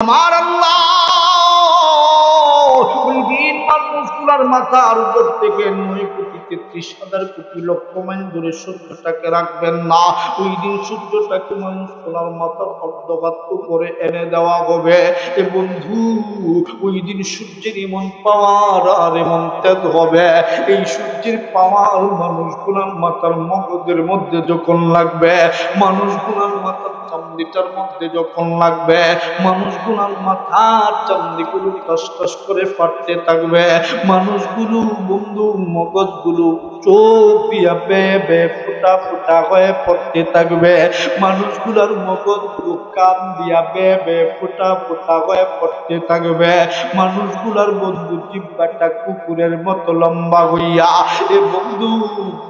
আমার আল্লাহ ওই দিন মানুষগুলার মাথার উপর থেকে 9,33,000 কোটি লক্ষ মাইল দূরে সূর্যটাকে রাখবেন না। ওই দিন সূর্যটাকে মানুষগুলার মাথার অর্ধভাগ উপরে এনে দেওয়া হবে। এ বন্ধু, ওই দিন সূর্যের এমন পাওয়ার আর এমন তেজ হবে, এই সূর্যের পাওয়ার মানুষগুলার মাথার মগজের মধ্যে যখন লাগবে, মানুষগুলার মাথার চামড়িটার মধ্যে যখন লাগবে, মানুষগুলোর মাথার চামড়িগুলো টস টস করে ফাটতে থাকবে। মানুষগুলো বন্ধু মগজগুলো চোখ দিয়া বেয়ে বেয়ে ফুটা ফুটা হয়ে পড়তে থাকবে। মানুষগুলোর মগজগুলো কান দিয়া বেয়ে বেয়ে ফুটা ফুটা হয়ে পড়তে থাকবে। মানুষগুলোর বন্ধু জিহ্বাটা কুকুরের মতো লম্বা হইয়া এ বন্ধু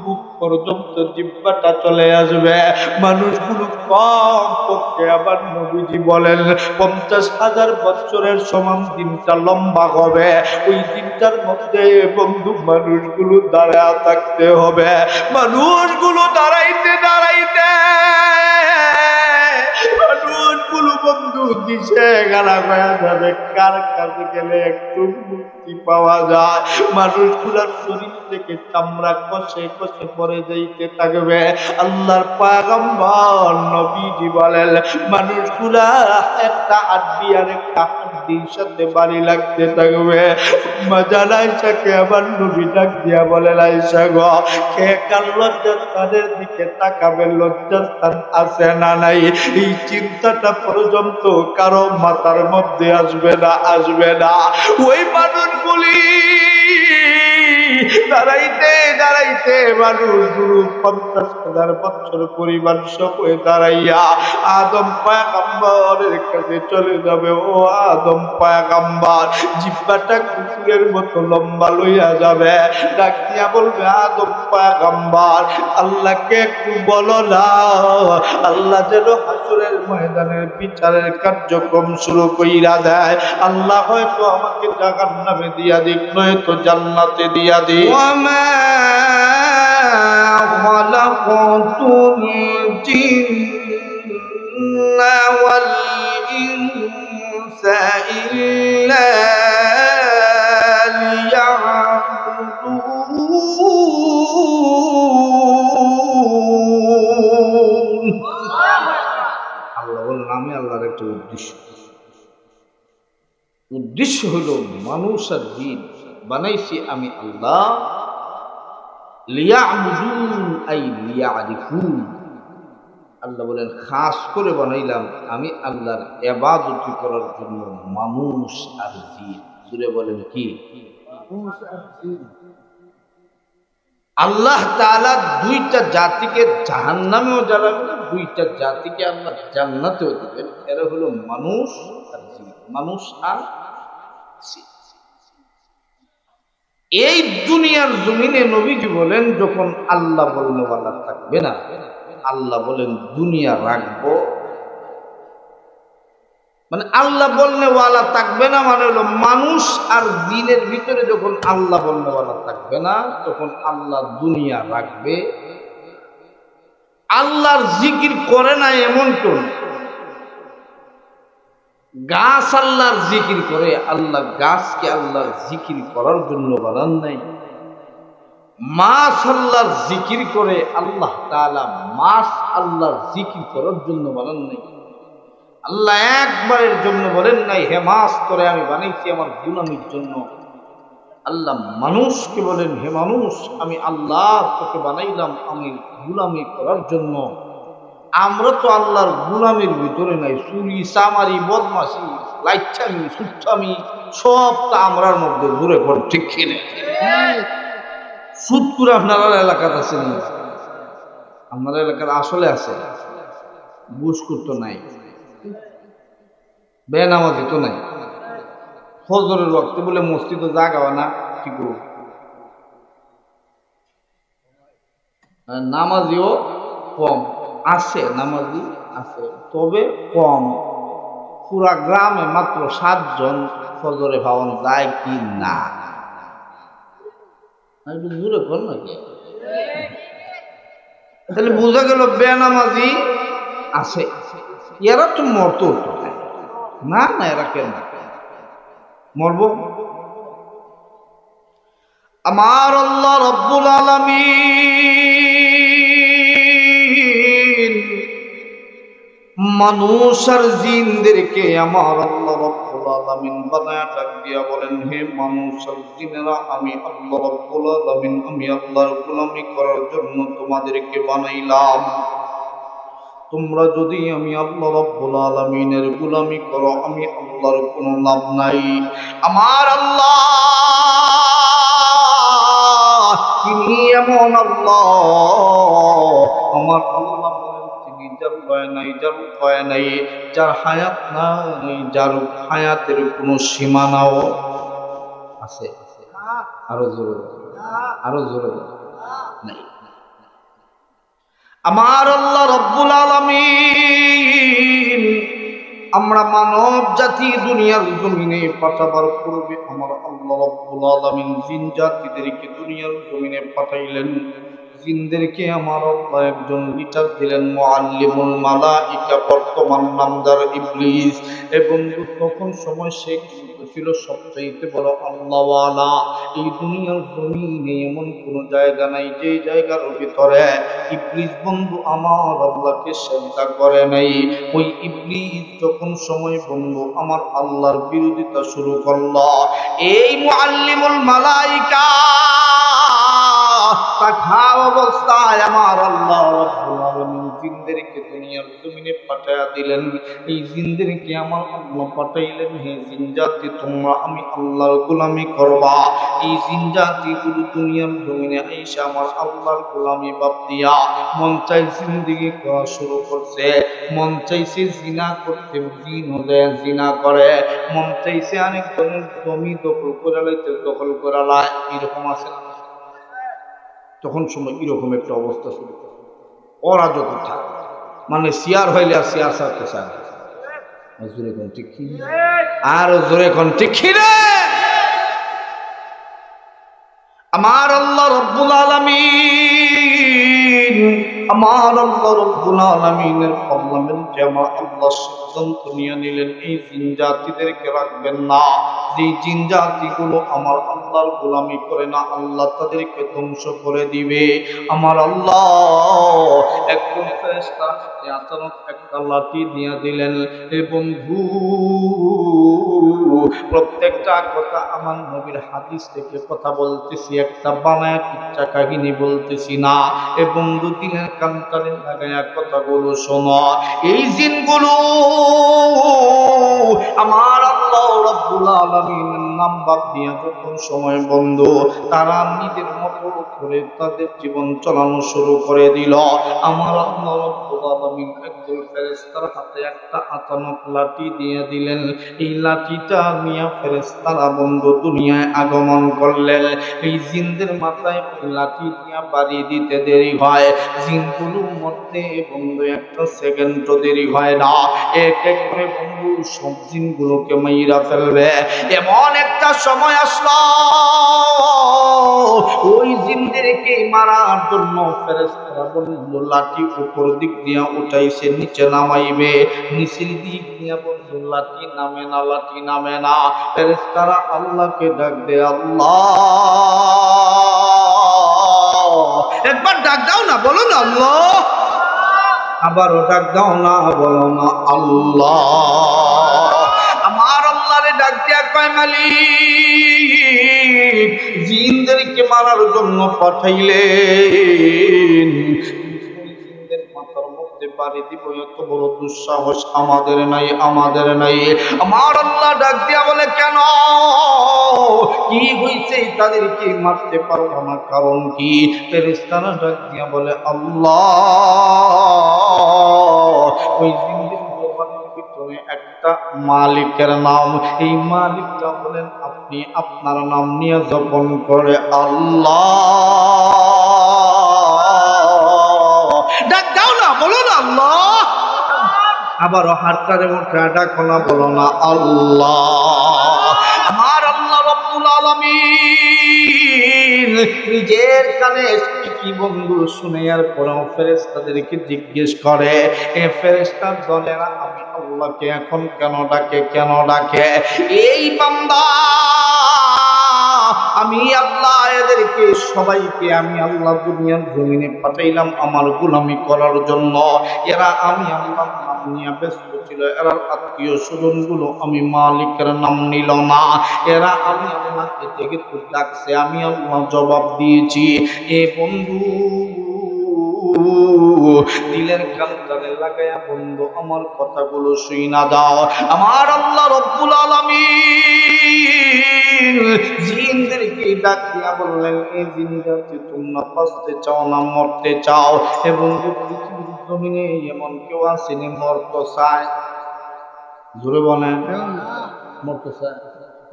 বুক পর্যন্ত জিহ্বাটা চলে আসবে। মানুষগুলো কম পক্ষে আবার নবীজি বলেন 50,000 বছরের সমান দিনটা লম্বা হবে। ওই দিনটার মধ্যে বন্ধু মানুষগুলো দাঁড়ায় থাকতে হবে। মানুষগুলো দাঁড়াইতে দাঁড়াইতে মানুষগুলো বন্ধু দিশে গালা হয়ে যাবে। কার কাছে গেলে একটু মুক্তি পাওয়া যায়? মানুষগুলোর শরীর থেকে চামড়া কষে কষে পড়ে যাইতে থাকবে। আল্লাহর পয়গম্বর নবীজি বলেন মানুষগুলা একটা হাড্ডি আর একটা হাড্ডির সাথে বাড়ি লাগতে থাকবে। মজার আয়েশাকে আবার নবী ডাক দিয়া বলেন, আয়েশা গো, কে কার লজ্জাস্থানের দিকে তাকাবে? লজ্জাস্থান আছে না নাই, এই চিন্তাটা পর্যন্ত কারো মাথার মধ্যে আসবে না, আসবে না। ওই মানুষগুলি দাঁড়াইতে দাঁড়াইতে মানুষগুলো 50,000 বছর পরিবার সব হয়ে দাঁড়াইয়া আদম পয়গম্বরের কাছে চলে যাবে। ও আদম পয়গম্বর, জিহ্বাটা কুকুরের মতো লম্বা লইয়া যাবে। ডাক দিয়া বলবে, আদম পয়গম্বর, আল্লাহকে একটু বলো না, আল্লাহ যেন হাসরের ময়দানের বিচারের কার্যক্রম শুরু কইরা দেয়। আল্লাহ হয়তো আমাকে জাহান্নামে দিয়া দিক, নয়তো জান্নাতে দিয়া দিক। ওয়ামা খালাকাতুল জিন্না ওয়াল ইনসা ইল্লা লিয়াবুদুন। আল্লাহ বলেন, আমি আল্লাহর একটা উদ্দেশ্য হলো মানুষ আর জিন বানাইছি আমি আল্লাহ, লিয়াবুদুন আই লিয়ারিফুন। আল্লাহ বলেন খাস করে বানাইলাম আমি আল্লাহর ইবাদত করার জন্য মানুষ আর জিন। জুড়ে বলেন কি? আল্লাহ তাআলা দুইটা জাতিকে জাহান্নামেও জ্বালাবেন, দুইটা জাতিকে আল্লাহ জান্নাতেও দিবেন। এরা হলো মানুষ আর জিন, মানুষ আর জিন। এই দুনিয়ার জমিনে নবীজি বলেন যখন আল্লাহ বলনেওয়ালা থাকবে না, আল্লাহ বলেন দুনিয়া রাখবো, মানে আল্লাহ বলনেওয়ালা থাকবে না, মানে হলো মানুষ আর জিনের ভিতরে যখন আল্লাহ বলনেওয়ালা থাকবে না তখন আল্লাহ দুনিয়া রাখবে। আল্লাহর জিকির করে না এমন কোন গাছ আল্লাহর জিকির করে, আল্লাহ গাছকে আল্লাহর জিকির করার জন্য বানান নাই। মাছ আল্লাহর জিকির করে, আল্লাহ তাআলা মাছ আল্লাহর জিকির করার জন্য বানান নাই। আল্লাহ একবারের জন্য বলেন নাই হে মাছ তোরে আমি বানাইছি আমার গুলামির জন্য। আল্লাহ মানুষকে বলেন, হে মানুষ আমি আল্লাহ তোকে বানাইলাম আমি গুলামি করার জন্য। আমরা তো আল্লাহর গুলামির ভিতরে নাই। চুরি চামারি বদমাশি লাইচ্ছামি সুচ্ছামি সব তা আমরার মধ্যে জুড়ে পড়ে, ঠিক কিনা? সুদকুর আপনার এলাকাতে আছে না? আপনার এলাকার আসলে আছে। ঘুষখোর তো নাই, বেনামাজি তো নাই। ফজরের ওয়াক্তে বলে মসজিদে জাগাও না, কি করব? নামাজিও কম আছে, নামাজি আছে তবে কম। পুরা গ্রামে মাত্র 7 জন ফজরে ভাবন যায় কি না? দূরে কর নাকি? তাহলে বোঝা গেল বেনামাজি আছে। এরা তো মরতো, না না, এরা কেন মরব? আমার আল্লাহ রব্বুল আলামিন মানুষ আর জিনদেরকে আমার আল্লাহ রব্বুল আলামিন বানায়া ডাক দিয়া বলেন, হে মানুষ আর জিনেরা, আমি আল্লাহ রব্বুল আলামিন আমি আল্লাহর গোলামি করার জন্য তোমাদেরকে বানাইলাম। তোমরা যদি আমি আল্লাহ রব্বুল আলামিনের গোলামি করো, আমি আল্লাহর কোনো লাভ নাই। আমার আল্লাহ তিনি এমন আল্লাহ, আমার আল্লাহ তিনি যার ভয় নাই, যার ভয় নাই, যার হায়াত নাই, যার হায়াতের কোনো সীমানাও আছে। আরো জোরে, আরো জোরে নাই। আমার আল্লাহ রব্বুল আলামিন আমরা মানব জাতি দুনিয়ার জমিনে পাঠাবার পূর্বে আমার আল্লাহ রব্বুল আলামিন জিন জাতিদেরকে দুনিয়ার জমিনে পাঠাইলেন। জিনদেরকে আমার আল্লাহ একজন লিডার দিলেন, মুআল্লিমুল মালাইকা, বর্তমান নাম যার ইবলিস। এবং তখন সময় সে ছিল সবচাইতে বড় আল্লাহওয়ালা। এই দুনিয়ার জমিনে এমন কোনো জায়গা নাই যে জায়গার ভিতরে ইবলিস বন্ধু আমার আল্লাহকে সেজদা করে নাই। ওই ইবলিস যখন সময় বন্ধু আমার আল্লাহর বিরোধিতা শুরু করলো, এই মুআল্লিমুল মালাইকা থাকা অবস্থায় আমার আল্লাহ রাব্বুল আলামিন জিনদেরকে দুনিয়ার জমিনে পাঠায়া দিলেন। এই জিনদেরকে আমার আল্লাহ পাঠাইলেন, হে জিন জাতি তোমরা আমি আল্লাহর গোলামি করবা। এই জিন জাতিগুলো দুনিয়ার জমিনে আইসা আমার আল্লাহর গোলামি বাদ দিয়া মন চাই জিন্দেগি করা শুরু করছে। মন চাইছে জিনা করতে, জিন হলে জিনা করে। মন চাইছে অনেক জনের জমি দখল করে লাইতে, দখল করা লাই। এরকম আছে না? তখন সময় এরকম একটা অবস্থা শুরু করে অরাজকতা, মানে শেয়ার হইলে আর শেয়ার ছাড়তে চায়। জোরে কোন ঠিক কি? আর জোরে কোন ঠিক কি রে? আমার আল্লাহ রব্বুল আলামিন, আমার আল্লাহ রব্বুল আলামিনের পার্লামেন্টে আমার আল্লাহ সিদ্ধান্ত নিয়ে নিলেন, এই জিন জাতিদেরকে রাখবেন না। যে জিন জাতিগুলো আমার আল্লাহর গোলামি করে না, আল্লাহ তাদেরকে ধ্বংস করে দিবে। আমার আল্লাহ একজন ফেরেশতা আচানক একটা লাঠি দিয়ে দিলেন। এ বন্ধু, প্রত্যেকটা কথা আমার নবীর হাদিস থেকে কথা বলতেছি, একটা বানায়া কিচ্ছা কাহিনী বলতেছি না। এ বন্ধু দিনের কান্তারে লাগায়া কথাগুলো শোনো। এই জিনগুলো আমার আল্লাহ রাব্বুল আলামিনের নাম বাদ দিয়া যখন সময় বন্ধু তারা নিজের মতো করে তাদের জীবন চালানো শুরু করে দিল। আমার আল্লাহ রাব্বুল আলামিন একদল ফেরেশতার হাতে একটা আচানক লাঠি দিয়ে দিলেন। এই লাঠিটা নিয়ে ফেরেশতারা বন্ধু দুনিয়ায় আগমন করলেন। এই জিনদের মাথায় লাঠি দিয়ে বাড়ি দিতে দেরি হয়, জিনগুলোর মধ্যে বন্ধু একটা সেকেন্ডও দেরি হয় না। এক এক করে বন্ধু সব জিনগুলোকে মাইরা ফেলবে। এমন একটা সময় আসলো, ওই জিনদেরকে মারার জন্য ফেরেশতারা বন্ধু লাঠি উপর দিক দিয়ে উঠাইছে, নিচে নামাইবে। নিচের দিক দিয়ে বন্ধু লাঠি নামে না, লাঠি নামে না। ফেরেশতারা আল্লাহকে ডাক দে, আল্লাহ। একবার ডাক দাও না, বলো না আল্লাহ। আবারও ডাক দাও না, বলো না আল্লাহ। আমার আল্লাহরে ডাক দিয়া কয়, মালিক জিনদেরকে মারার জন্য পাঠাইলেন, জিনদের মাথার মধ্যে বাড়ি দিব এত বড় দুঃসাহস আমাদের নাই, আমাদের নাই। আমার আল্লাহ ডাক দিয়া বলে, কেন কি হইছে? তাদেরকে মারতে পারবো না, কারণ কি? ফেরেশতারা ডাক দিয়া বলে, আল্লাহ ওই জিনদের জবানের ভিতরে একটা মালিকের নাম, এই মালিকটা বলেন আপনি আপনার নাম নিয়ে জপন করে আল্লাহ। ডাক দাও না, বলো না আল্লাহ। আবারও হাতটারে মুখে ডাকো না, বলো না আল্লাহ। আমার আল্লাহ রাব্বুল আলামিন নিজের কানে কি বন্ধু? শুনে আর পরেও ফেরেশতাদেরকে জিজ্ঞেস করে, এ ফেরেশতার দলেরা আমি আল্লাহকে এখন কেন ডাকে, কেন ডাকে? এই বান্দা, আমি আল্লাহ এদেরকে সবাইকে আমি আল্লাহ দুনিয়ার জমিনে পাঠাইলাম আমার গোলামি করার জন্য। এরা আমি আল্লাহর নাম নিয়ে ব্যস্ত ছিল, এরা আত্মীয় স্বজন গুলো আমি মালিকের নাম নিল না। এরা আমি আল্লাহকে দেখে তো ডাকছে, আমি আল্লাহ জবাব দিয়েছি। এ বন্ধু, দিলের কান্দারে লাগায়া বন্ধু আমার কথাগুলো শুইনা দাও। আমার আল্লাহ রব্বুল আলামিন জিনদেরকে ডাক দিয়া বললেন, এই জিনদেরকে তোমরা বাঁচতে চাও না মরতে চাও? এবং পৃথিবীর জমিনে এমন কেউ আসেনি মরতে চায়? জোরে বলেন, মরতে চায়?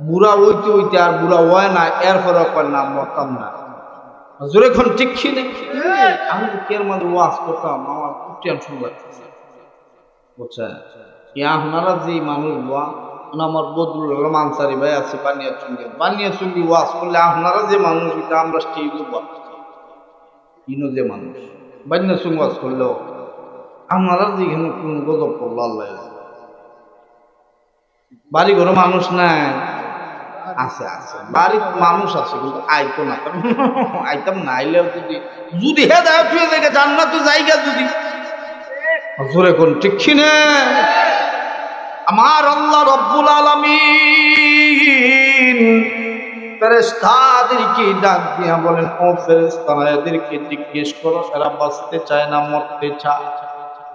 বুড়া হইতে হইতে আর বুড়া হয় না, এরপরে কয় না মরতাম না। জোরে এখন ঠিক ছিল। আমি কের মধ্যে ওয়াজ করতাম, আমার খুব টেনশন লাগতেছে, বুঝছেন? আপনারা যে মানুষ আমার বদরুল আলম আনসারি ভাই আছে বানিয়াচুঙ্গি ওয়াজ করলে আপনারা যে মানুষ, এটা আমরা স্টেজ যে মানুষ বানিয়াচুঙ্গি ওয়াজ করলেও আপনারা যেখানে কোন গজব করলো আল্লাহ। বাড়ি ঘরে মানুষ নাই, আছে আছে বাড়ির মানুষ আছে, কিন্তু আইতো না। আইতাম না, আইলেও যদি হেদায়েত হয়ে যায় জান্নাতে জায়গা যদি জোরে কোন ঠিক না? আমার আল্লাহ রব্বুল আলামিন ফেরেশতাদেরকে ডাক দিয়া বলেন, ও ফেরেশতারা এদেরকে জিজ্ঞেস করো এরা বাঁচতে চায় না মরতে চায়?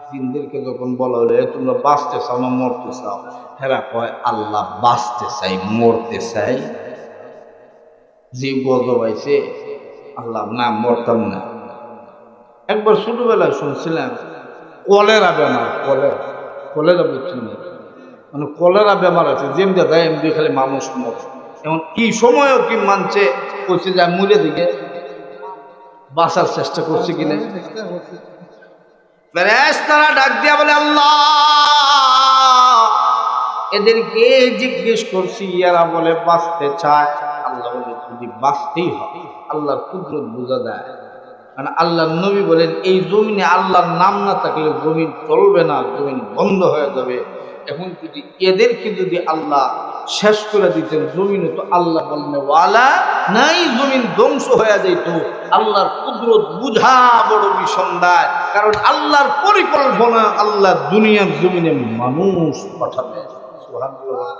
জিনদেরকে যখন বলা হলো তোমরা বাঁচতে চাও না মরতে চাও, হেরা কয় আল্লাহ বাঁচতে চাই মরতে চাই। যে গজব আইছে আল্লাহ না মরতাম না। একবার ছোটবেলায় শুনছিলাম কলেরা বেমার, কলেরা বুঝছেন, মানে কলেরা বেমার আছে, যেমনি দেয় এমনি খালি মানুষ মরে। এমন কি সময়ও কি মানছে করছে যে মরে দিকে বাঁচার চেষ্টা করছে কিনা? ফেরেশতারা ডাক দিয়া বলে, আল্লাহ এদেরকে জিজ্ঞেস করছি, এরা বলে বাঁচতে চায়। আল্লাহ বলে যদি বাঁচতেই হয় আল্লাহর কুদরত বোঝা যায়। কারণ আল্লাহর নবী বলেন এই জমিনে আল্লাহর নাম না থাকলে জমিন চলবে না, জমিন বন্ধ হয়ে যাবে। এখন যদি এদেরকে যদি আল্লাহ শেষ করে দিতেন, জমিনে তো আল্লাহ বলবে ওয়ালা নাই, জমিন ধ্বংস হয়ে যেত। আল্লাহর কুদরত বুঝা বড় বিষন্দায়, কারণ আল্লাহর পরিকল্পনা আল্লাহ দুনিয়ার জমিনে মানুষ পাঠাবে। সুবহানাল্লাহ,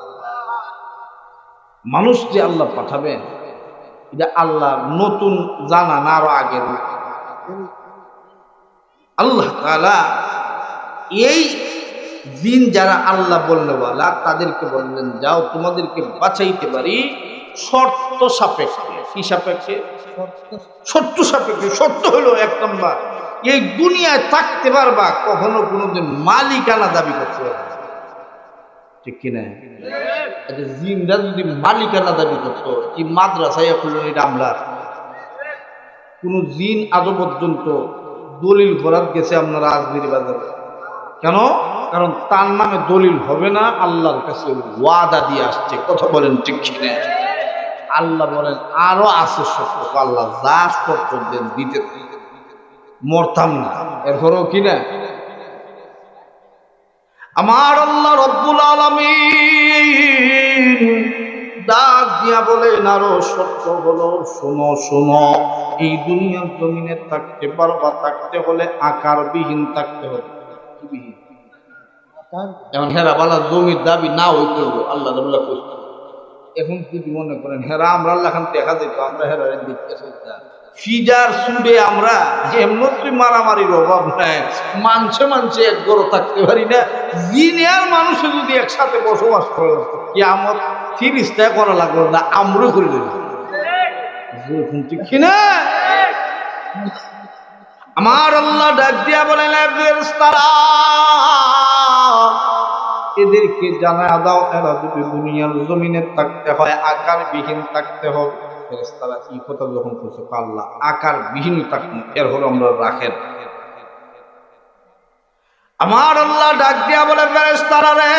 মানুষ যে আল্লাহ পাঠাবেন এটা আল্লাহ নতুন জানা না, আরো আগের। আল্লাহ তাআলা এই জিন যারা আল্লাহ বললেওয়ালা তাদেরকে বললেন, যাও তোমাদেরকে বাঁচাইতে পারি শর্ত সাপেক্ষে। কি সাপেক্ষে? শর্ত সাপেক্ষে। শর্ত হলো এক নম্বর, এই দুনিয়ায় থাকতে পারবা, কখনো কোনোদিন মালিকানা দাবি করতে পারবে, ঠিক কিনা? জিনরা যদি মালিকানা দাবি করতো, কি মাদ্রাসায় খুললেন এটা আমরা? কোন জিন আজ পর্যন্ত দলিল করার গেছে আপনারা রাজনীতি বাজারে? কেন? কারণ তার নামে দলিল হবে না, আল্লাহর কাছে ওয়াদা দিয়ে আসছে। কথা বলেন ঠিক কিনা? আল্লাহ বলেন আরো আছে শর্ত, আল্লাহ যা শর্ত দেন দিতে মরতাম না। এরপরেও কিনা আমার আল্লাহ রব্বুল আলামিন ডাক দিয়া বলেন আরো শর্ত হলো, শোনো শোনো, এই দুনিয়ার জমিনে থাকতে পারবা, থাকতে হলে আকারবিহীন থাকতে হবে। কি বিহীন? যেমন হেরা বালা জমির দাবি না হইতে হলো আল্লাহ রাব্বুল করতে। এখন যদি মনে করেন হেরা আমরা আল্লাহ খান দেখা যেত, আমরা হেরারে দেখতে চাইতাম ফিজার সুডে আমরা এমনি মারামারির অভাব নাই, মানছে এক গড় থাকতে পারি না। জিনে আর মানুষে যদি একসাথে বসবাস করে কিয়ামত ফিরিস্তা করা লাগলো না, আমরও করে দেব। ঠিক কিনা? আমার আল্লাহ ডাক দিয়া বলেন ফেরেশতারা এদেরকে জানায়া দাও, এরা যদি দুনিয়ার জমিনে থাকতে হয় আকারবিহীন থাকতে হবে। ফেরেশতারা এই কথা যখন বলছে আল্লাহ আকারবিহীন থাকবো, এর হলো আমরা রাখেন। আমার আল্লাহ ডাক দিয়া বলে ফেরেশতারা রে,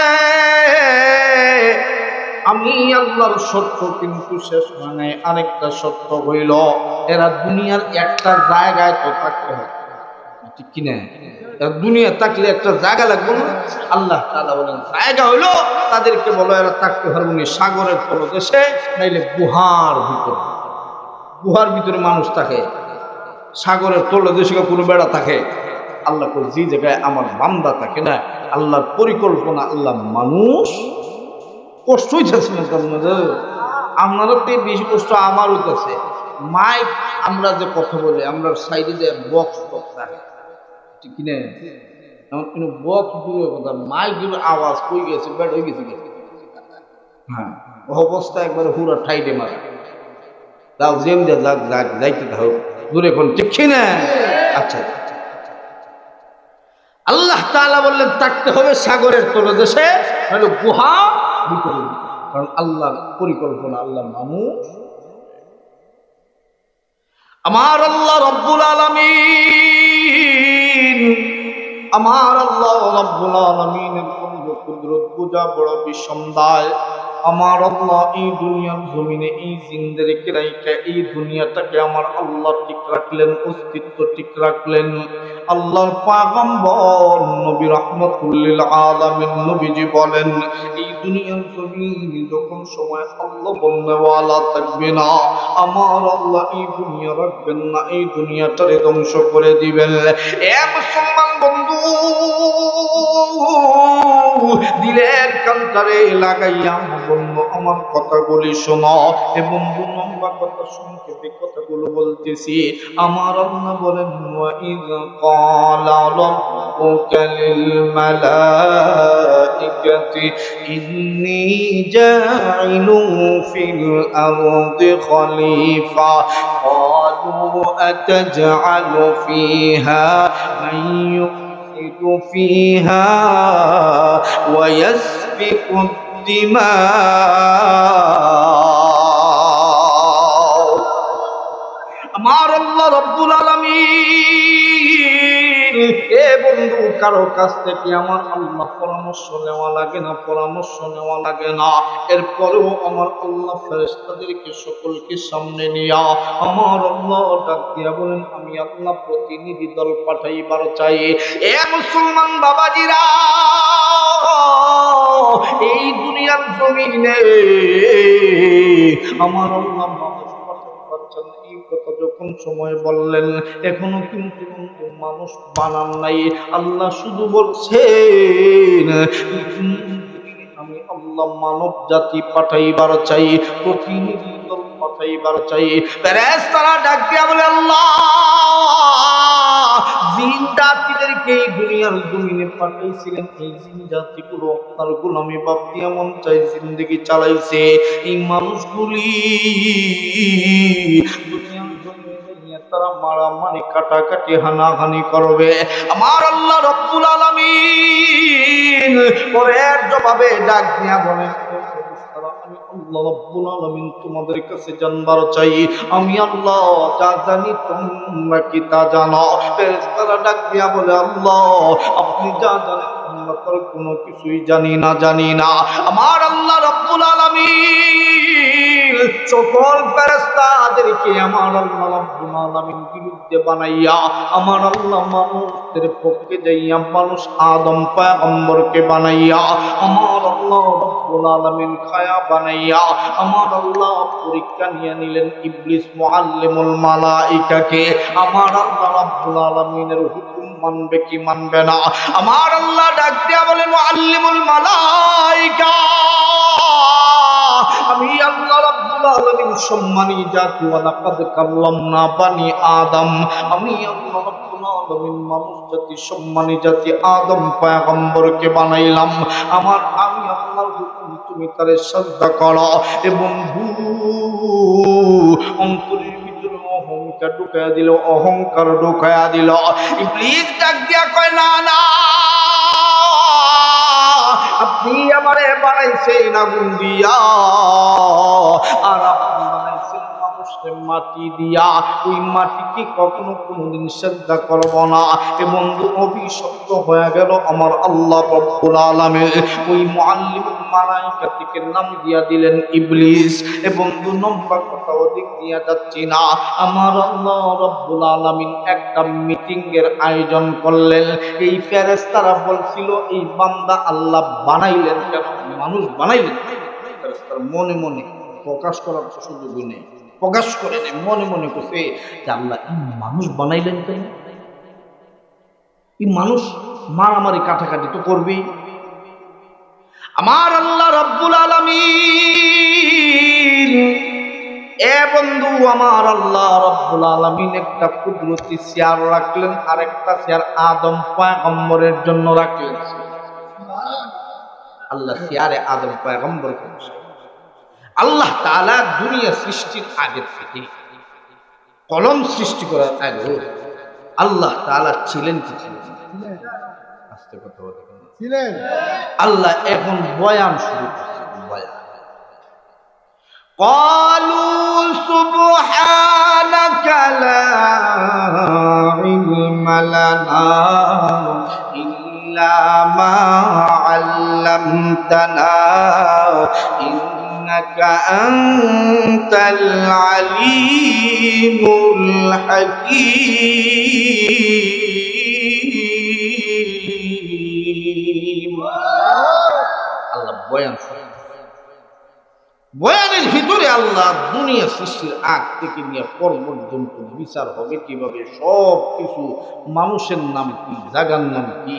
আমি আল্লাহর শর্ত কিন্তু শেষ হয় নাই, আরেকটা শর্ত হইল এরা দুনিয়ার একটা জায়গায় তো থাকতে হবে, ঠিক কিনা? দুনিয়া থাকলে একটা জায়গা লাগবে না? আল্লাহ তাআলা বলেন জায়গা হইলো তাদেরকে বলো এরা থাকতে পারবে না সাগরের তলদেশে, নাইলে গুহার ভিতরে। গুহার ভিতরে মানুষ থাকে, সাগরের তলদেশে কোনো বেড়া থাকে। আল্লাহ কই যে জায়গায় আমার বান্দা থাকে না, আল্লাহর পরিকল্পনা, আল্লাহ মানুষ কষ্ট হইতেছে না তার মধ্যে। আপনারও তো বেশি কষ্ট আমার হইতেছে। মাইক আমরা যে কথা বলি, আমরা সাইডে যে বক্স থাকে, ঠিক কিনা? এমন কোনো বক্স দূরের কথা, মাইকের আওয়াজ কই গেছে, বেড হয়ে গেছে। হ্যাঁ, অবস্থা একবারে পুরা ঠাইডে মারে তাও যেম যা যাক যাক যাইতে থাক দূরে কোন, ঠিক কিনা? আচ্ছা, আল্লাহ তাআলা বললেন থাকতে হবে সাগরের তলদেশে, হলো গুহা ভিতরে, কারণ আল্লাহর পরিকল্পনা, আল্লাহ মানুষ। আমার আল্লাহ রব্বুল আলামিন, আমার আল্লাহ রব্বুল আলামিনের কুদরত বুঝা বড় বিসম্বায়। আমার আল্লাহ এই দুনিয়ার জমিনে এই জিন্দেরকে রাইখা এই দুনিয়াটাকে আমার আল্লাহ ঠিক রাখলেন, অস্তিত্ব ঠিক রাখলেন। আল্লাহর পয়গম্বর নবী রাহমাতুল লিল আলামিন নবীজি বলেন, এই দুনিয়ার জমিন যখন সময় আল্লাহ বলনেওয়ালা থাকবে না, আমার আল্লাহ এই দুনিয়া রাখবেন না, এই দুনিয়াটারে ধ্বংস করে দিবেন। এ মুসলমান বন্ধু, দিলের কান্তারে লাগাইয়া বন্ধু আমার কথাগুলি শোনো। এ বন্ধু লম্বা কথা সংক্ষেপে কথাগুলো বলতেছি। আমার আল্লাহ বলেন, ওয়াইয ক্বালা রাব্বুকা লিল মালাইকাতি ইন্নী জাইলুন ফিল আরদি খলিফা ক্বালু আতাজআলু ফিহা মান يفسد فيها ويسفك الدماء। আমার আল্লাহ রব্বুল আলামিন, এ বন্ধু কারো কাছ থেকে আমার আল্লাহ পরামর্শ নেওয়া লাগে না, পরামর্শ নেওয়া লাগে না। এরপরেও আমার আল্লাহ ফেরেশতাদেরকে সকলকে সামনে নিয়া আমার আল্লাহ ডাক দিয়া বলেন, আমি আল্লাহ প্রতিনিধি দল পাঠাইবার চাই। এ মুসলমান বাবাজিরা, এই দুনিয়ার জমিনে আমার আল্লাহ মানুষ পাঠাতে পারছেন, এই কথা যখন সময় বললেন, এখনো কিন্তু মানুষ বানান নাই। আল্লাহ শুধু বলছেন আমি আল্লাহ মানব জাতি পাঠাইবার চাই, প্রতিনিধি দল পাঠাইবার চাই। ফেরেশতারা ডাক দিয়া বলে, আল্লাহ জিন জাতিদেরকে এই দুনিয়ার জমিনে পাঠাইছিলেন, এই জিন জাতিগুলো আপনার গোলামি বাপ দিয়া মন চাই জিন্দেগি চালাইছে। এই মানুষগুলি দুনিয়ার জমিনে তারা মারামারি কাটাকাটি হানাহানি করবে। আমার আল্লাহ রব্বুল আলামিন পরের জবাবে ডাক দিয়া বলেন, আমি আল্লাহ রব্বুল আলামিন তোমাদের কাছে জানবার চাই, আমি আল্লাহ যা জানি তোমরা কি তা জানো? ফেরেশতারা ডাক দিয়া বলে, আল্লাহ আপনি যা জানেন আমরা তো কোনো কিছুই জানি না, জানি না। আমার আল্লাহ রব্বুল আলামিন সকল ফেরেশতাদেরকে আমার আল্লাহ রব্বুল আলামিন বিরুদ্ধে বানাইয়া আমার আল্লাহ মানুষদের পক্ষে যাইয়া মানুষ আদম পয়গম্বরকে বানাইয়া আমার আল্লাহ রব্বুল আলামিন খায়া বানাইয়া আমার আল্লাহ পরীক্ষা নিয়ে নিলেন ইবলিস মুআল্লিমুল মালাইকাকে। আমার আল্লাহ রব্বুল আলামিনের হুকুম মানবে কি মানবে না? আমার আল্লাহ ডাক দিয়া বলেন, মুআল্লিমুল মালাইকা, আমি আল্লাহ রাব্বুল আলামিন সম্মানী জাতি, ওয়া লাকাদ কাল্লামনা বানি আদম, আমি আল্লাহ রাব্বুল আলামিন মানুষ জাতি সম্মানী জাতি আদম পয়গম্বরকে বানাইলাম। আমি আল্লাহর হুকুম তুমি তারে শ্রদ্ধা করো। এবং অন্তরের ভিতরে অহংকার ঢুকায়া দিল। ইবলিস ডাক দিয়া কয়, না না, আপনি আমারে বানাইছেন আগুন দিয়া, আর আপনি বানাইছেন মানুষ মাটি দিয়া, ওই মাটিকে কখনো কোনোদিন সিজদা করব না। এ বন্ধু অভিশপ্ত হয়ে গেল আমার আল্লাহ রব্বুল আলামিন ওই মুআল্লিমুল মালায়েকাকে নাম দিয়া দিলেন ইবলিস। এ বন্ধু নম্বর কথা অধিক দিয়া যাচ্ছি না, আমার আল্লাহ রব্বুল আলামিন একটা মিটিং এর আয়োজন করলেন। এই ফেরেশতারা বলছিল এই বান্দা আল্লাহ বানাইলেন কেন, মানুষ বানাইলেন। ফেরেশতারা মনে মনে, প্রকাশ করার সুযোগই নেই, প্রকাশ করে নেই, মনে মনে করছে যে আল্লাহ মানুষ বানাইলেন কেন? এই মানুষ মারামারি কাটাকাটি তো করবেই। আমার আল্লাহ রাব্বুল আলামিন, এ বন্ধু আমার আল্লাহ রাব্বুল আলামিন একটা কুদরতি চেয়ার রাখলেন, আর একটা চেয়ার আদম পয়গম্বরের জন্য রাখলেন। আল্লাহ চেয়ারে আদম পয়গম্বর করেছে। আল্লাহ তাআলা দুনিয়া সৃষ্টির আগে থেকে, কলম সৃষ্টি করার আগে আল্লাহ তাআলা ছিলেন কি ছিলেন? আস্তে কথা বলে ছিলেন। আল্লাহ এখন বয়ান শুরু করছেন, বয়ান। ক্বালু সুবহানাকা লা ইলমা লানা ইল্লা মা আল্লামতানা ইন্নাকা আনতাল আলিমুল হাকীম। আল্লাহ বয়ান, বয়ানের ভিতরে আল্লাহ দুনিয়া সৃষ্টির আগ থেকে নিয়ে পর পর্যন্ত বিচার হবে কিভাবে, সব কিছু, মানুষের নাম কি, জায়গার নাম কি,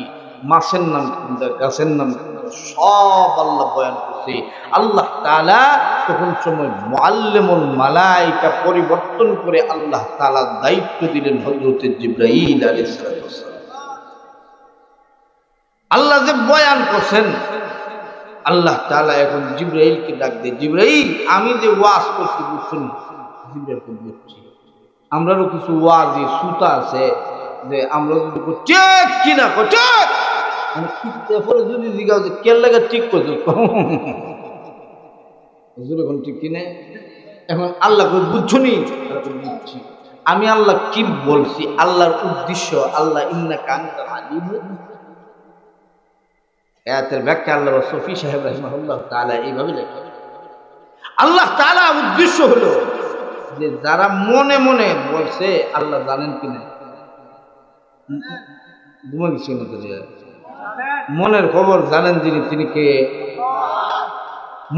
মাছের নাম কি, গাছের নাম কি, সব আল্লাহ বয়ান করছে। আল্লাহ তাআলা তখন সময় মুআল্লিমুল মালায়েকা পরিবর্তন করে আল্লাহ তাআলা দায়িত্ব দিলেন হযরত জিবরাইল আলাইহিস সালাম। আল্লাহ যে বয়ান করছেন, আল্লাহ তাআলা এখন জিবরাইলকে ডাক দেয়, জিবরাইল আমি যে ওয়াজ করছি বুঝছেন? জিবরাইল বলছি আমরারও কিছু ওয়াজি সুতা আছে যে আমরা যদি ঠিক কিনা ঠিক, আমি ঠিক পরে যদি জিজ্ঞাসা যে কে লাগে ঠিক করছো এখন ঠিক কিনে। এখন আল্লাহ বুঝছো নি? বুঝছি। আমি আল্লাহ কি বলছি, আল্লাহর উদ্দেশ্য, আল্লাহ ইন্নাকা আনতাল আলিমুল। আয়াতের ব্যাখ্যা আল্লাহ সফি সাহেব রাহিমাহুল্লাহ তাআলা এইভাবে লেখেন, আল্লাহ তাআলা উদ্দেশ্য হলো যে যারা মনে মনে বলছে আল্লাহ জানেন কিনা, মনের খবর জানেন যিনি, তিনি কে?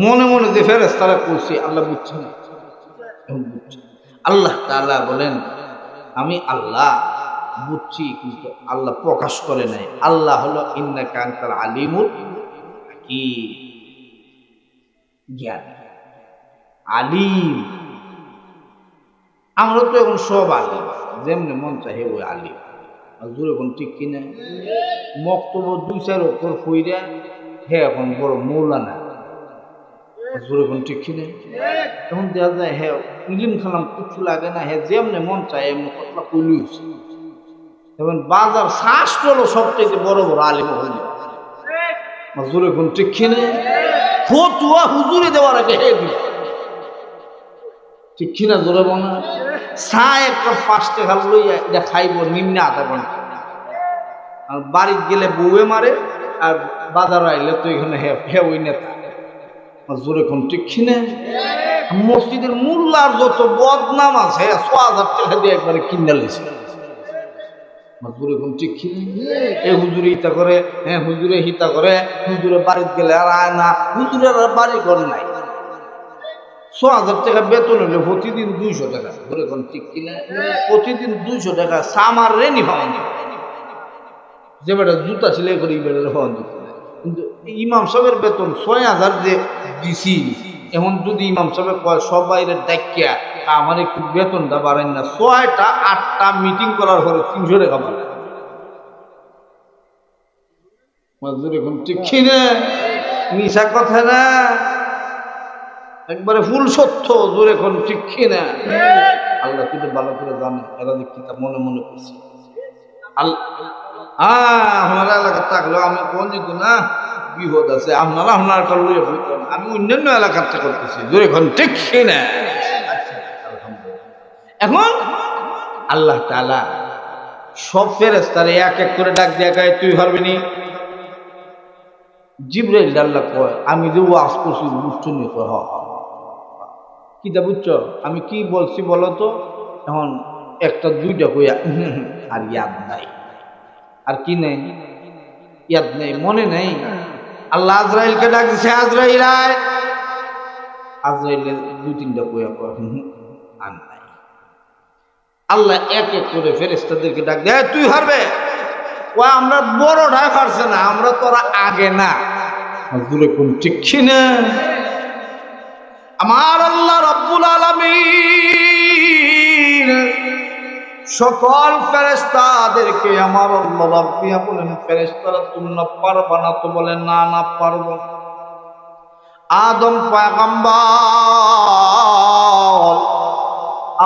মনে মনে যে ফেরেশতারা করছে আল্লাহ বুঝছেন, আল্লাহ তাআলা বলেন আমি আল্লাহ বুঝছি, কিন্তু আল্লাহ প্রকাশ করে নাই। আল্লাহ হলো ইন্নাকা আনতাল আলিমুল হাকীম, জ্ঞান, আলিম। আমরা তো এখন সব আলিম, যেমনি মন চাহে ওই আলিম। জোর এখন ঠিক কিনা? মক্তব্য 2-4 অক্ষর কইরা হে এখন বড় মৌলানা। জোর এখন ঠিক কিনা? এখন দেখা যায় হে ইলিম খালাম কিছু লাগে না, হে যেমনি মন চায় এমনি কথা কইলই। এবং বাজার শ্বাস হলো সবচেয়ে বড় বড় আলিম হইল। জোরে কোন ঠিক কিনে? ফতুয়া হুজুরে দেওয়ার আগে হে দিল, ঠিক কিনা? জোরে মনে চা একটা 5 টাকা লইয়া এটা খাইব নিম্নে আধা ঘন্টা, আর বাড়িতে গেলে বউয়ে মারে, আর বাজার আইলে তো এখানে হে ওই নেতা। জোরে কোন ঠিক কিনে? মসজিদের মোল্লার যত বদনাম আছে 6000 টাকা দিয়ে একবারে কিনে লেছে। হুজুরে হিতা করে, হ্যাঁ হুজুরে হিতা করে, হুজুরে বাড়িতে গেলে আর আয় না, হুজুরের আর বাড়ি ঘর নাই। 6000 টাকা বেতন হলে প্রতিদিন 200 টাকা ধরে কোন ঠিক কিনা? প্রতিদিন 200 টাকা সামার রেনি হওয়া যায়, যে বেটা জুতা সেলাই করে বেটার হওয়া যেত। কিন্তু ইমাম সাহেবের বেতন 6000 যে দিছি, এখন যদি ইমাম সাহেব কয় সবাই ডাকিয়া আমার একটু বেতনটা বাড়েন না, 6টা 8টা মিটিং করার পরে 300 টাকা বাড়ে। এখন ঠিক কিনা? মিশা কথা না, একবারে ফুল সত্য। জোরে এখন ঠিক কিনা? আল্লাহ কিন্তু ভালো করে জানে এরা যে কিতাব মনে মনে করছে। আমার এলাকা থাকলেও আমি কোন যেত না, বিপদ আছে। আপনারা আপনার লইয়া বলতেন, আমি অন্যান্য এলাকাতে করতেছি। জোরে এখন ঠিক কিনা? আলহামদুলিল্লাহ। এখন আল্লাহ তাআলা সব ফেরেশতারে এক এক করে ডাক দিয়া কয় তুই পারবি নি? জিবরাইল আল্লাহ কয় আমি যে ওয়াজ করছি বুঝছো নি? কয় হ। কিটা বুঝছো? আমি কি বলছি বলো তো? এখন একটা দুইটা কইয়া আর ইয়াদ নাই। আর কি নেই? ইয়াদ নেই, মনে নেই। আল্লাহ আজরাইলকে ডাক দিছে, আজরাইল আয়। আজরাইলের দুই তিনটা কইয়া কয় আর নাই। আল্লাহ এক এক করে ফেরেশতাদেরকে ডাক দেয়, তুই হারবে? ওই আমরা বড়টাই পারছে না, আমরা তোরা আগে না। হুজুরে কোন ঠিক না? আমার আল্লাহ রাব্বুল আলামিন সকল ফেরেশতাদেরকে আমার আল্লাহ রাব্বিয়া বলেন, ফেরেশতারা তোমরা পারবা না? তো বলেন না, না পারব। আদম পয়গম্বর,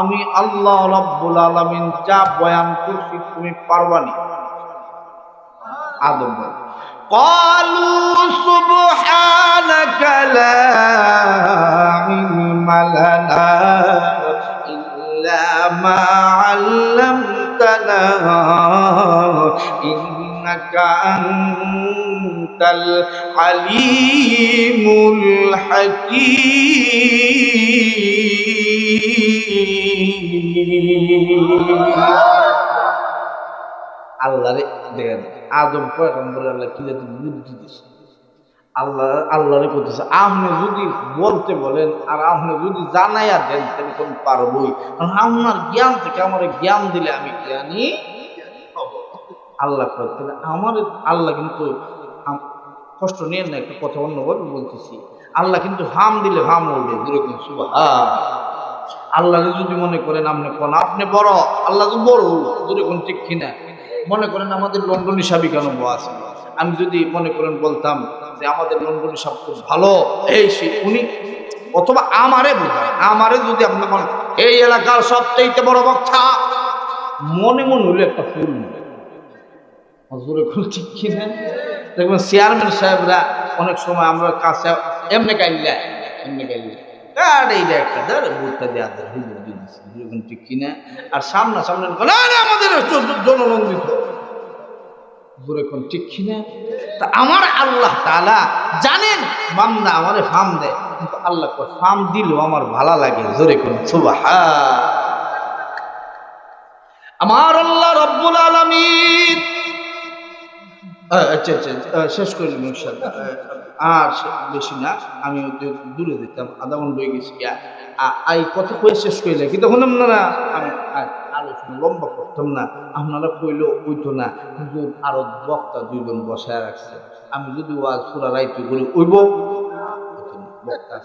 আমি আল্লাহ রাব্বুল আলামিন যা বয়ান করছি তুমি পারবা না? আদম বলে, ক্বালু সুবহানাকা লা ইলমা লানা ইল্লা মা আল্লামতানা ইন্নাকা আনতাল আলিমুল হাকীম। আল্লাহরে দেখেন, আদম পয়গম্বরের আল্লাহ কি বুদ্ধি দিছে। আল্লাহরে করতেছে, আপনি যদি বলতে বলেন আর আপনি যদি জানাইয়া দেন তাহলে কোন পারবই। আপনার জ্ঞান থেকে আমার জ্ঞান দিলে আমি জ্ঞানী হব। আল্লাহ করতে আমার আল্লাহ কিন্তু কষ্ট নিয়ে না, একটা কথা অন্যভাবে বলতেছি। আল্লাহ কিন্তু হাম দিলে হাম উঠবে, যেরকম সুবহান। আল্লাহরে যদি মনে করেন আপনি কোন আপনি বড়, আল্লাহ তো বড়, যেরকম ঠিক কিনা। মনে করেন আমাদের লন্ডনী সাবি কেন আছে, আমি যদি মনে করেন বলতাম যে আমাদের লন্ডনী সাব খুব ভালো, এই সে উনি, অথবা আমারে বোঝায়, আমারে যদি আপনি বলেন এই এলাকার সবচেয়ে বড় বক্তা, মনে মনে হইলে একটা ফুল ঠিক কিনা। দেখবেন চেয়ারম্যান সাহেবরা অনেক সময় আমরা কাছে এমনি গাইলে ঠিক কিনা, আর সামনা সামনে আমাদের জননন্দিত ঠিক কিনা। তা আমার আল্লাহ তাআলা জানেন বান্দা আমারে ফার্ম দেয়, কিন্তু আল্লাহ ফার্ম দিলেও আমার ভালো লাগে। জোরে কোন সুবহান। আমার আল্লাহ রাব্বুল আলামিন শেষ করলাম ইনশাআল্লাহ, আর বেশি না, আমি দূরে দিতাম, আধা ঘন্টা হয়ে গেছি। এই কথা কয়ে শেষ করলে কিন্তু তখন আপনারা আমি আলোচনা লম্বা করতাম না, আপনারা কইলেও ওইতো না। কিন্তু আরো বক্তা দুইজন বসায় রাখছে, আমি যদি ওয়াজ পুরা রাইতে করি ওইব বক্তা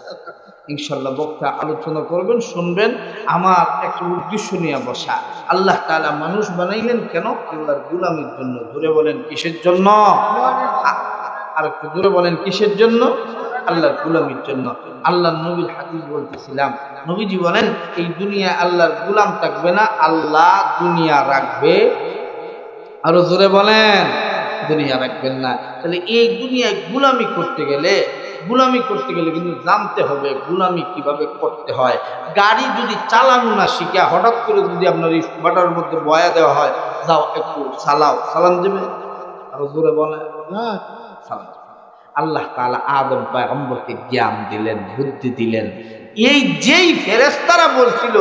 ইনশাল্লাহ, বক্তা আলোচনা করবেন, শুনবেন। আমার একটা উদ্দেশ্য নিয়ে বসা। আল্লাহ তাআলা মানুষ বানাইলেন কেন? আল্লাহর গোলামির জন্য। জোরে বলেন কিসের জন্য? আর একটু জোরে বলেন কিসের জন্য? আল্লাহর গোলামির জন্য। আল্লাহর নবীর হাদিস বলতেছিলাম, নবীজি বলেন এই দুনিয়া আল্লাহর গোলাম থাকবে না, আল্লাহ দুনিয়া রাখবে। আরো জোরে বলেন, দুনিয়া রাখবেন না। তাহলে এই দুনিয়ায় গোলামি করতে গেলে কিন্তু জানতে হবে গোলামি কিভাবে করতে হয়। গাড়ি যদি চালানো না শিখে হঠাৎ করে যদি আপনার বাটার মধ্যে বয়া দেওয়া হয়, যাও একটু চালাও, সালাম দেবে? আরো জোরে বলে সালাম। আল্লাহ তাআলা আদম পয়গম্বরকে জ্ঞান দিলেন, বুদ্ধি দিলেন। এই যেই ফেরেশতারা বলছিল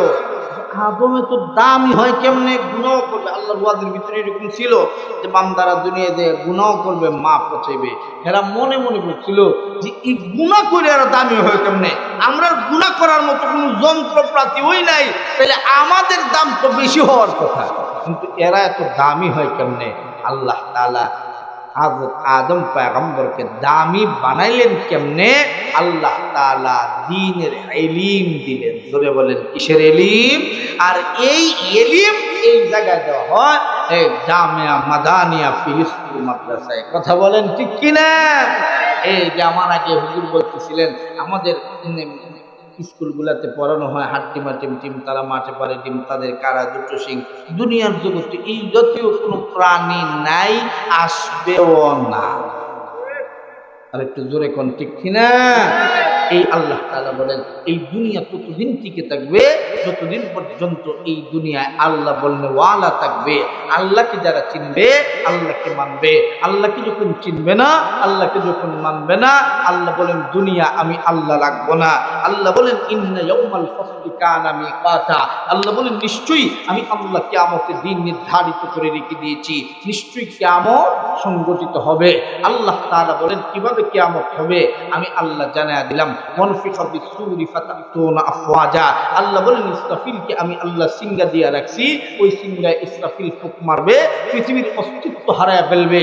আদমে তো দামি হয় কেমনে, গুনাহ করবে। আল্লাহর ওয়াজের ভিতরে এরকম ছিল যে বান্দারা দুনিয়াতে গুনাহ করবে, মা পচাইবে। এরা মনে মনে বলছিল যে এই গুনাহ করে এরা দামি হয় কেমনে, আমরা গুনাহ করার মতো কোনো যন্ত্রপাতি ওই নাই, তাহলে আমাদের দাম তো বেশি হওয়ার কথা, কিন্তু এরা এত দামি হয় কেমনে? আল্লাহ তাআলা আদম পয়গম্বরকে দামি বানাইলেন কেমনে? আল্লাহ তাআলা দ্বীনের ইলম দিলেন। জোরে বলেন কিসের ইলম? আর এই ইলম এই জায়গায় দেওয়া হয় এই জামিয়া মাদানিয়া ফিলিস্তিন মাদ্রাসায়। কথা বলেন ঠিক কিনা? এই যে আমার আগে হুজুর বলতেছিলেন আমাদের স্কুলগুলাতে পড়ানো হয় হাড্ডিমা টিম, তারা মাঠে পারে ডিম, তাদের কারা দুটো সিং। দুনিয়ার জগতে এই জাতীয় কোনো প্রাণী নাই, আসবেও না। আর একটু জোরে কোন ঠিক কিনা? এই আল্লাহ তাআলা বলেন এই দুনিয়া ততদিন টিকে থাকবে যতদিন পর্যন্ত এই দুনিয়ায় আল্লাহ বলনে ওয়ালা থাকবে। আল্লাহকে যারা চিনবে আল্লাহকে মানবে, আল্লাহকে যখন চিনবে না, আল্লাহকে যখন মানবে না, আল্লাহ বলেন দুনিয়া আমি আল্লাহ রাখবো না। আল্লাহ বলেন ইন্না ইয়াউমাল ফাসলি কানা মিকাতা, আল্লাহ বলেন নিশ্চয়ই আমি আল্লাহ কিয়ামতের দিন নির্ধারিত করে রেখে দিয়েছি, নিশ্চয়ই কিয়ামত সংগঠিত হবে। আল্লাহ তাআলা বলেন কিভাবে কিয়ামত হবে আমি আল্লাহ জানায়া দিলাম। ওয়ানফিখা বিসসূরি ফাতাতুনা আফওয়াজা, আল্লাহ বলেন ইসরাফিলকে আমি আল্লাহ সিংহা দিয়া রাখছি, ওই সিংহায় ইসরাফিল ফুঁক মারবে, পৃথিবীর অস্তিত্ব হারায়া ফেলবে।